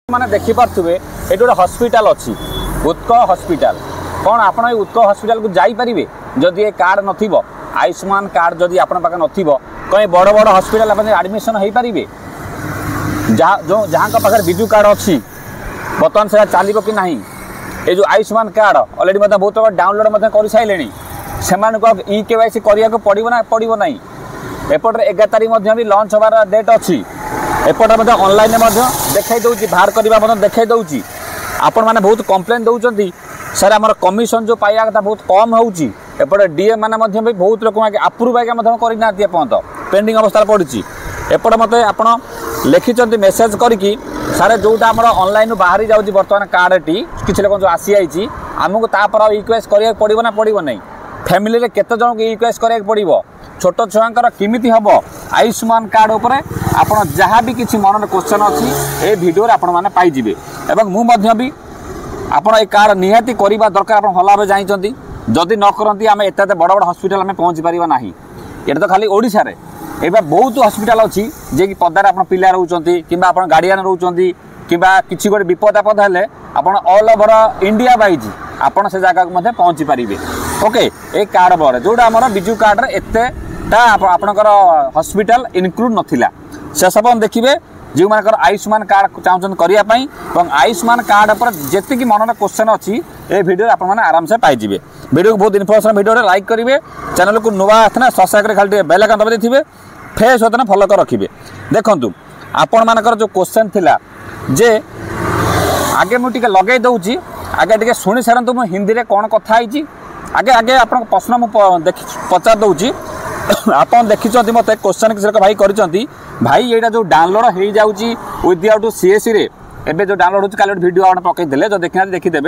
मैंने देखिपे ये गोटे हस्पिटाल अच्छी उत्कल हस्पिटाल कौन आप उत्कल हस्पिटाल को जापरेंगे जदि ये कार्ड नथिबो आयुष्मान कार्ड जदि आप नथिबो कहीं बड़ बड़ हस्पिटाल आप एडमिशन हो पारे जहाँ पाखे विजु कार्ड अच्छी बर्तमान से चलो कि नहीं ये जो आयुष्मान कार्ड अलरेडी बहुत डाउनलोड कर सारे से ई केवाईसी करने पड़ो ना पड़ो ना एपटे 11 तारीख भी लॉन्च होवार डेट अच्छी एपटे ऑनलाइन देखा दूसरी बाहर करवा देखा दूसरी आपण मैंने बहुत कम्प्लेन दौरान सर आम कमिशन जो पाइबा कथा बहुत कम होपटे डीएम मैंने भी बहुत लोक आप्रुव आज्ञा करना एपर्त पेंडिंग अवस्था पड़ी एपटे मत आप लिखिं मेसेज करके सारे जोटा आम ऑनलाइन बाहरी जाऊँगी बर्तमान कार्ड टी किसी लोग जो आसी जाइए आमको तापर इक्वेस करा पड़ो ना पड़ो ना फैमिली में केते जन इक्वेस करा पड़ो छोट छुआंकर किमिति हम आयुष्मान कार्ड उपरे आपण जहाँ भी किसी मन क्वेश्चन अच्छी ये वीडियो आपण मैंने पाइबे एवं मुझे भी आपण ये कार्ड निहाती करवा दरकार आप भल भाव जानते जदि न करती आम एत बड़ बड़ हस्पिटाल आम पहुँची पार ना ये तो खाली ओडिशा रे एबा बहुत हस्पिटाल अच्छी जे कि पदार आप पिला रोचंती किंबा आप गार्डियन रोचंती किंबा किसी गोटे विपद आपद हेले आप ऑल ओवर इंडिया वाइज आपण से जगह को पहुँची पारे ओके ये कार्ड पर जोटा आम विजु कार्ड एतेटा आपणकर हस्पिटाल इनक्लूड नाला से सब देखिए जो मानकर आयुष्मान कार्ड चाहते करने आयुष्मान कार्ड पर जी मन क्वेश्चन अच्छी ये वीडियो आप आराम से पाइबे वीडियो को बहुत इनफर्मेशन वीडियो लाइक करेंगे चैनल को नुआ आसना सब्सक्राइब खाली बेल आइकन दबाई देते फेस होता फॉलो कर रखिए देखूँ आपण मानकर जो क्वेश्चन थिला जे आगे मुझे लगे दूसरी आगे टे शुणी सारतु मु हिंदी में कौन कथी आगे आगे आप प्रश्न मुझे पचार दूसरी आप देखी मत क्वेश्चन किसी भाई कर भाई यहाँ जो डाउनलोड हो जाऊँगी विदाउट सीएससी रे एबे जो डाउनलोड होती कल वीडियो आप पकईदे जो देखना देखीदे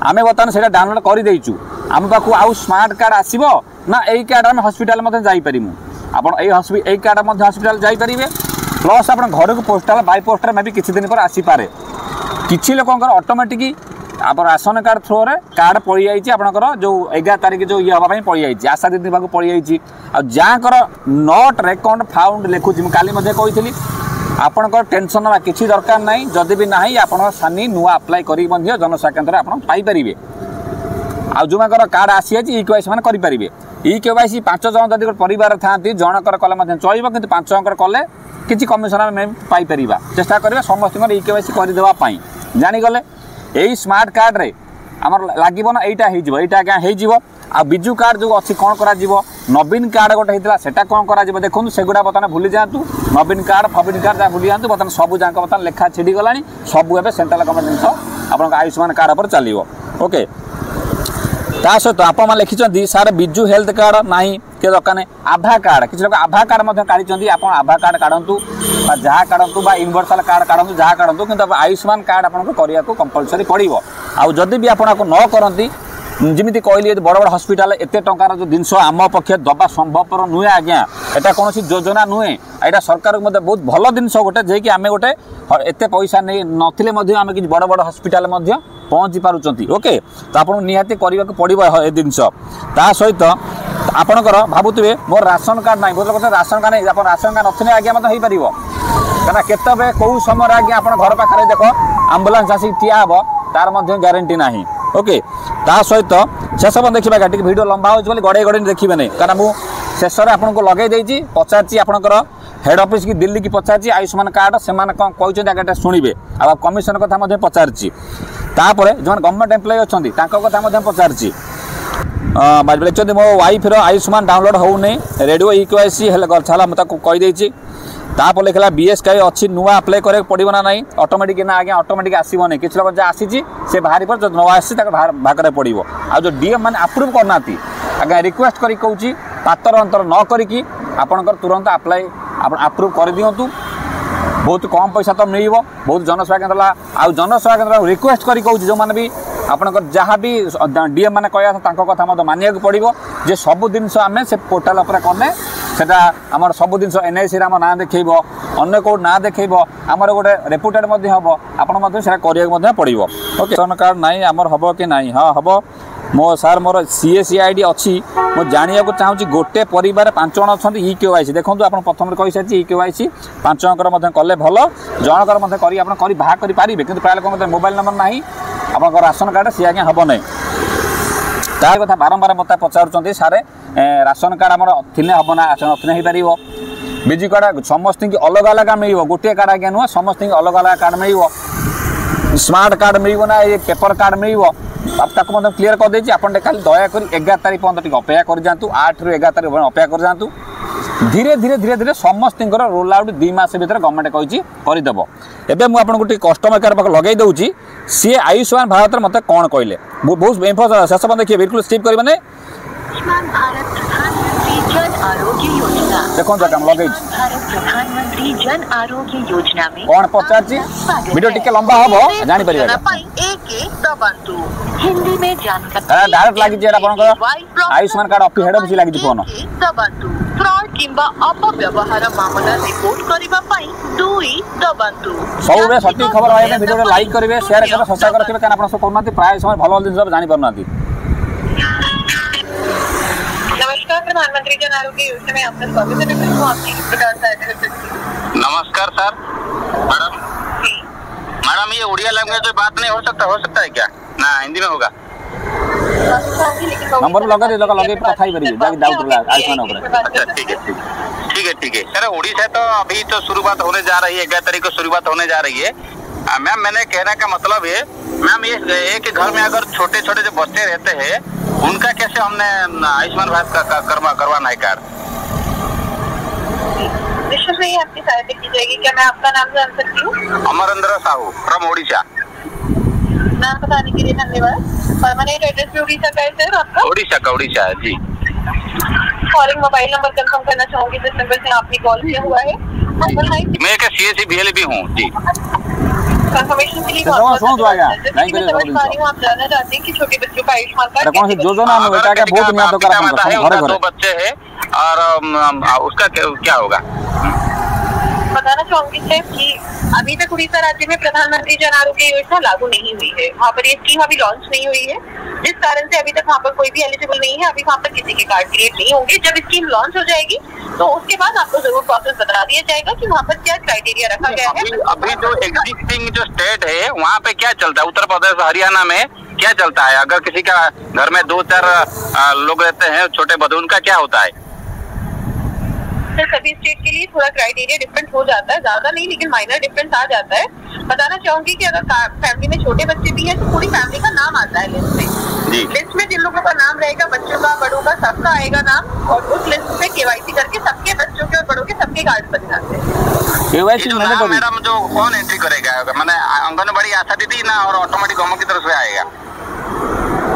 आम बर्तमान से डाउनलोड करदेचु आम पाक आउ स्मार्ट कार्ड आसो ना यही कार्ड आम हस्पिटाल जापरू आप कार्ड हस्पिटाल जापरेंगे प्लस आप घर को पोस्टाल बाय पोस्टाल मे भी किसी दिन पर आसीपे किसी लोक ऑटोमेटिक आप राशन कार्ड थ्रो रे कार्ड पड़ जाइए आपंकर जो 11 तारीख जो ये हाँपाई पड़ जाइए आशा दीदी पाक पड़ जाइए आकर नॉट रेकॉर्ड फाउंड लिखुची काली कही आपंकर टेंशन ना किसी दरकार ना जदि भी ना आप सानी नुआ अप्लाई कर जनसेवा केन्द्र आप पाइपर आ जो कार्ड आसी जाए ई केवाईसी मैंने करेंगे ई केवाईसी 5 जन जब परिवार था जनकर कले चलो कि 5 जनकर कले किसी कमिशन में पाइपर चेष्टा करेंगे समस्त ई केवाईसी करदेवाई जानीगले यही स्मार्ट कार्ड रे आमर लगे ना यहाँ हो आ विजु कार्ड जो अच्छी कौन करा नवीन कार्ड गोटे होता है कौन करा देखो सेगुड़ा बर्तमान भूली जातु नवीन कार्ड फवीन कार्ड जहाँ भूली जातु बर्तमान सब जहाँ बर्तमान लेखा छिड़ी गला सब एवं सेंट्रल गवर्नमेंट जिन आप आयुष्मान कार्ड पर चलो ओके ता सहित आप लिखिं सार विजु हेल्थ कार्ड ना कि दरकार नहीं आभा कार्ड किसी लोग आभा कार्ड काढ़ी आप आभा कार्ड काढ़ू जहाँ काढ़ू यूनिवर्सल कार्ड काढ़ू जहाँ काढ़ू कि आयुष्मान कार्ड आपको करने को कंपलसरी पड़ो आदि भी आपको न करती जमी कहली बड़ बड़ हस्पिटाल एत टंकार जो जिनस आम पक्षे दबा संभवपर नुहे आज्ञा यहाँ कौन योजना नुहे यहाँ सरकार को बहुत भल जिनस गोटे जे कि आम गोटे एत पैसा नहीं नथिले आम कि बड़ बड़ हस्पिटाल पहुँची पार्टी ओके तो आपको निहाती करने को पड़ो ये जिनस ता सहित आपणकर भावुवे मोर राशन कार्ड ना बहुत लोग राशन कार्ड नहीं आप राशन कार्ड नथिले आज्ञा हो पार कहीं केत कौ समय आज्ञा आप घर पाखे देख आम्बुलांस आसिक ठिया हे तार ग्यारंटी ना ओके ता सहित से सब देखा टी वीडियो लंबा हो गड़े गड़े देखिए नहीं कारण मुझे शेष में आपको लगे पचार आपंकर हेड ऑफिस की दिल्ली की पचार आयुष्मान कार्ड से कौन कहते आगे शुणे आ कमिशन कथा पचार तापर जो गवर्नमेंट एम्प्लॉय अच्छा कथा पचार मो वाइफ आयुष्मान डाउनलोड होने रेडियो ई केवाईसी छाला मुझे कहीदे तापर लिखला बीएसके अच्छी नुआ अप्लाई करे पड़ो ना नहीं ऑटोमेटिक ना आज्ञा ऑटोमेटिक आसो नहीं किसी लोग जहाँ आसी से बाहरी पर जो न आसी भाग पड़ो आ जो डीएम मैंने आप्रुव करना आज्ञा रिक्वेस्ट करी कहूँ पातर अंतर न करी आपणकर तुरंत अप्लाई आप्रुव कर दिंतु बहुत कम पैसा तो मिल बहुत जनसेवा केन्द्र आ जनसेवा केन्द्र रिक्वेस्ट करी कहूँ जो मैंने भी आपणकर जहाँ भी डीएम मैंने कहया कथा मानिया पड़ो जे सब जिनस आम से पोर्टाल उपर कने सेटा आमर सब जिन एनआईसी आम ना देखेब अन्न कौ ना देखेब आमर गोटे रेपुटेड हम आपड़ा करने पड़ो ओके राशन कार्ड ना आमर हम कि ना हाँ हम मो सर मोर सीएससी आईडी अच्छी मो जानिया को चाहूँ गोटे परिवार 5 जन अच्छा इकेवाईसी देखो आप प्रथम कही सारी इकेवाईसी 5 जनकर कले भल जनकर कर बाहा करेंगे कि प्राय लोक मोबाइल नंबर ना आप राशन कार्ड सी आज्ञा हम ना तार कथा बारंबार मत पचार सारे राशन कार्ड आम थी हम ना नथिले हो पार बिजु कार्ड समस्त अलग अलग मिल गोटे कार्ड आज्ञा नुह समस्त अलग अलग कार्ड मिल स्मार्ट कार्ड मिल ना ये पेपर कार्ड मिल आपको क्लीयर कर देती आप खाली दयाक 11 तारीख पर्यटन अपेक्षा कर जातु 8 ରୁ 11 तारीख अपेक्षा कर जातु धीरे धीरे धीरे धीरे समस्त रोल आउट 2 मास भर गवर्नमेंट कही करदेव एवं मुझे गोटे कस्टमर केयर पाक लगे दूसरी सी आयुष्मान भारत मत कौन कहले बहुत एम्फोसाइज शेष पर देखिए बिल्कुल स्किप करेंगे देखो लगे प्रधानमंत्री जन आरोग्य योजना में कौन पचार वीडियो टिके लंबा हम जापर हिंदी में जानकारी डायरेक्ट लगी Ayushman card office head office लगी फोन फ्रॉड किंबा अपव्यवहार मामला रिपोर्ट करिबा पई 2 दबातु सब सटीक खबर आए वीडियो लाइक करेंगे शेयर करेंगे सब्सक्राइब करेंगे क्या आप सब करना प्राय समय भल भल जिन जानी पारना। नमस्कार प्रधानमंत्री जन आरोग्य योजना में आपका स्वागत है। मैं आपकी किस प्रकार सहायता कर सकती हूँ? नमस्कार सर। मैडम ये उड़िया लैंग्वेज में बात नहीं हो सकता है क्या? ना हिंदी में होगा। नंबर लगे कथा ही करिए जाके डाउट आयुष्मान ऊपर। अच्छा ठीक है सर। उड़ीसा तो अभी तो शुरुआत होने जा रही है, 11 तारीख को शुरुआत होने जा रही है। मैम मैंने कहने का मतलब है मैम ये एक घर में अगर छोटे छोटे जो बच्चे रहते हैं उनका कैसे हमने आयुष्मान भारत का करवाना है कार्ड? निश्चित ही आपकी सहायता की जाएगी। क्या मैं आपका नाम जान सकती हूँ? अमरेंद्र साहू फ्रॉम ओडिशा। नाम बताने के लिए धन्यवाद। परमानेंट एड्रेस भी उड़ीसा का है सर आपका? उड़ीसा है जी। कॉलिंग मोबाइल नंबर कंफर्म करना चाहूंगी जिस नंबर से आपने कॉल किया हुआ है। मैं क्या सीएससी बीएलबी हूँ जी। कंफर्मेशन के लिए आप जानना चाहते हैं कि छोटे बच्चों का आयुष्मान कार्ड योजना बहुत 2 बच्चे हैं और उसका क्या होगा? बताना चाहूंगी सर कि अभी तक उड़ीसा राज्य में प्रधानमंत्री जन आरोग्य योजना लागू नहीं हुई है। वहाँ पर ये स्कीम अभी लॉन्च नहीं हुई है, जिस कारण से अभी तक वहाँ पर कोई भी एलिजिबल नहीं है। अभी वहाँ पर किसी के कार्ड क्रिएट नहीं होंगे। जब स्कीम लॉन्च हो जाएगी तो उसके बाद आपको जरूर प्रोसेस बता दिया जाएगा कि वहाँ पर क्या क्राइटेरिया रखा गया है। अभी जो एग्जिस्टिंग जो स्टेट है वहाँ पे क्या चलता है? उत्तर प्रदेश हरियाणा में क्या चलता है? अगर किसी का घर में 2-4 लोग रहते हैं छोटे बच्चे, उनका क्या होता है? सभी स्टेट के लिए थोड़ा क्राइटेरिया डिफरेंट हो जाता है, ज्यादा नहीं लेकिन माइनर डिफरेंस आ जाता है। बताना चाहूंगी कि अगर फैमिली में छोटे बच्चे भी हैं तो पूरी फैमिली का नाम आता है लिस्ट में। लिस्ट में जिन लोगों का नाम रहेगा, बच्चों का बड़ों का सबका आएगा नाम, और उस लिस्ट पे केवाईसी करके सबके बच्चों के और बड़ों के सबके कार्ड बन जाते हैं। मैडम जो कौन एंट्री करेगा? मैंने आंगनबाड़ी आशा दीदी ना और ऑटोमेटिक गवर्नमेंट की तरफ से आएगा?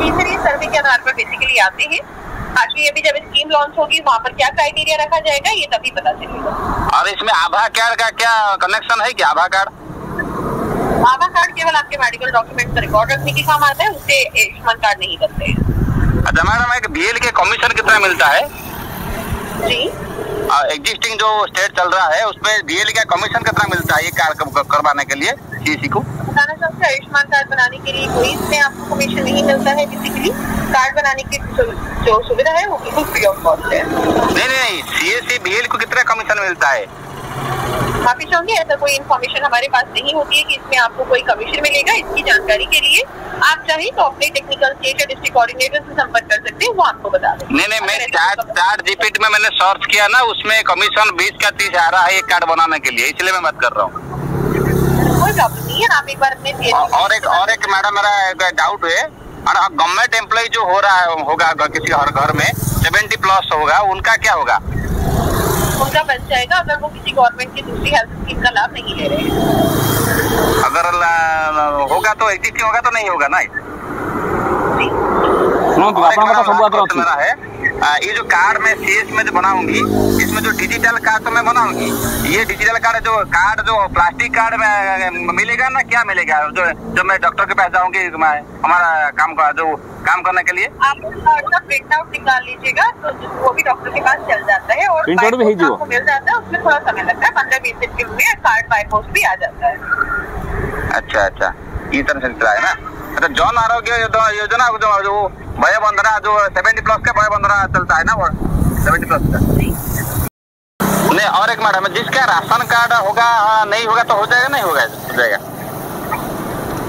ये सर्वे के आधार पर बेसिकली आते हैं। बाकी अभी जब स्कीम लॉन्च होगी वहाँ पर क्या क्राइटेरिया रखा जाएगा ये तभी पता चलेगा। और इसमें आधार कार्ड का क्या कनेक्शन है? क्या आधार कार्ड केवल आपके मेडिकल डॉक्यूमेंट रिकॉर्ड रखने के काम आता है, उससे आयुष्मान कार्ड नहीं करते हैं। अच्छा मैडम, एक बीएल के कमीशन कितना मिलता है जी? एग्जिस्टिंग जो स्टेट चल रहा है उसमें बीएल का कमीशन कितना मिलता है ये कार्ड करवाने के लिए सीसी को? बताना चाहूँगी आयुष्मान कार्ड बनाने के लिए कोई इसमें आपको कमीशन नहीं मिलता है। बेसिकली कार्ड बनाने की जो सुविधा है वो बिल्कुल फ्री ऑफ कॉस्ट है। नहीं सीएससी बीएल को कितना कमीशन मिलता है? माफी चाहूंगी, ऐसा कोई इन्फॉर्मेशन हमारे पास नहीं होती है कि इसमें आपको कोई कमीशन मिलेगा। इसकी जानकारी के लिए आप चाहे तो अपने टेक्निकल स्टेट या डिस्ट्रिक्ट कोऑर्डिनेटर से संपर्क कर सकते हैं, वो आपको बता दें। नहीं मैं चार्ट जीपीटी में मैंने सर्च किया ना, उसमें कमीशन 20 का 30 आ रहा है एक कार्ड बनाने के लिए, इसलिए मैं बात कर रहा हूँ। कोई प्रॉब्लम नहीं है, आप एक बार अपने और एक मैडम मेरा डाउट है, गवर्नमेंट एम्प्लॉय जो हो रहा है होगा किसी हर घर में 70+ होगा, उनका क्या होगा? उनका बच जाएगा अगर वो किसी गवर्नमेंट की दूसरी हेल्थ स्कीम का लाभ नहीं ले रहे हैं। अगर होगा तो एग्जिस्टिंग होगा तो नहीं होगा ना? मेरा है ये जो कार्ड मैं सीएस में जो बनाऊंगी, इसमें जो डिजिटल कार्ड तो मैं बनाऊंगी, ये डिजिटल कार्ड जो प्लास्टिक कार्ड में मिलेगा ना? क्या मिलेगा जो मैं डॉक्टर के पास जाऊंगी हमारा काम करने के लिए? आप उसका प्रिंट आउट निकाल लीजिएगा तो वो भी डॉक्टर के पास चल जाता है और आपको मिल जाता है। उसमें थोड़ा समय लगता है, 15-20 दिन में कार्ड बाय पोस्ट भी आ जाता है। अच्छा इस तरह से चला है ना? अच्छा जन आरोग्य योजना जो वय बंधना जो 70 प्लस का वय बंधना चलता है ना, वो 70 प्लस का नहीं। और एक मैडम, जिसका राशन कार्ड होगा नहीं होगा तो हो जाएगा, नहीं होगा हो जाएगा?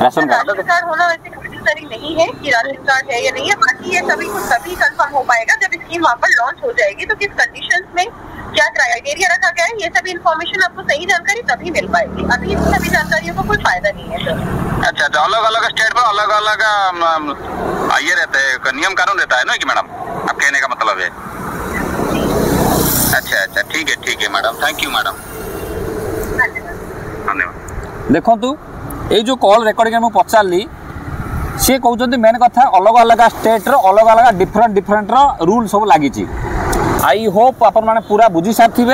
राशन कार्ड होना वैसे कंपल्सरी नहीं है कि राशन कार्ड है या नहीं है, बाकी ये सभी कुछ तभी कंफर्म हो पाएगा जब स्कीम वहाँ पर लॉन्च हो जाएगी। तो किस कंडीशंस में क्या क्राइटेरिया रखा गया है, ये सभी इन्फॉर्मेशन आपको सही जानकारी तभी मिल पाएगी। अभी इन सभी जानकारियों का कोई फायदा नहीं है सर। अच्छा, तो अलग अलग स्टेट पर अलग अलग ये रहता है, नियम कानून रहता है ना कि मैडम, आप कहने का मतलब है? अच्छा अच्छा, ठीक है मैडम, थैंक यू मैडम, धन्यवाद। देखु ये जो कॉल रेकर्डिंग में पचारि सी कहते मेन कथा अलग अलग स्टेट रो अलग अलग डिफरेंट रूल सब लगी। आई होप आपण मैंने पूरा बुझी सारी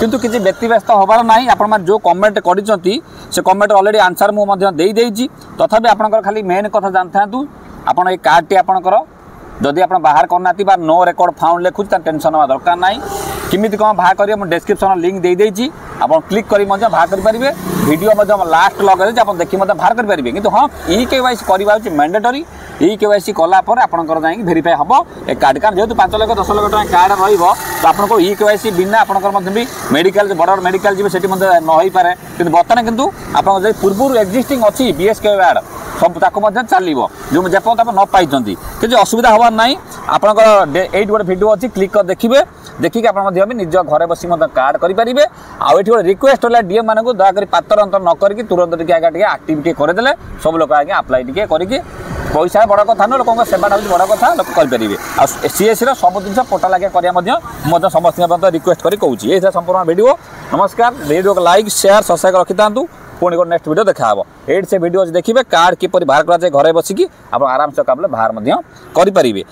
किंतु किसी व्यतिव्यस्त होबार ना। आपण जो कमेंट करी से कमेंट ऑलरेडी आंसर मुझे तथापि आपंकर खाली मेन कथा जानता आपड़ ये कार्ड टी आपंकर जदि आप बाहर करना नो रेकर्ड फाउंड लिखुच टेंशन हवा दरकार ना। किमिति कौन बाहर करेंगे मुझे डिस्क्रिप्शन लिंक दे देती, आप क्लिक कर बाहर करेंगे। वीडियो लास्ट लगे आप देखिए बाहर करेंगे। किंतु हाँ ई-KYC करवा मैंडेटरी। ई-KYC कलापर आपंकर जाए भेरीफाई हम ए कार्ड जेहतु 5 लाख 10 लाख टका कार्ड रो आपको ई-KYC बिना आपंकर भी मेडिकल बड़ मेडिकल जी से न हो पारे। कि बर्तमान कितु आप पूर्व एक्जिस्टिंग अच्छी BSK कार्ड सब ताको चलो जो जपर्यंत आप न पाई कि असुविधा हबार ना। आपंकर ये गोटे वीडियो अच्छी क्लिक कर देखिए, देखिए आप निज घर बस कार्ड करेंगे। आउ ये रिक्वेस्ट है डीएम मानक दयाकोरी पातर अंतर न करके तुरंत आगे आक्टिविटी करदे सब लोग आगे अप्लाई करके पैसा बड़ कथा ना, लोक सेवाटा हूँ बड़ कथा लोक करेंगे। आ CSC सब जिन पोर्टाल आगे करवा समस्त रिक्वेस्ट कर कहूँ। ये संपूर्ण वीडियो। नमस्कार। वीडियो को लाइक शेयर सब्सक्राइब रखी था। पुणी गोटे नेक्स्ट वीडियो देखा ये से वीडियो देखिए कार्ड किपर बाहर कराए घर बसिकी आप आराम से बाहर करें।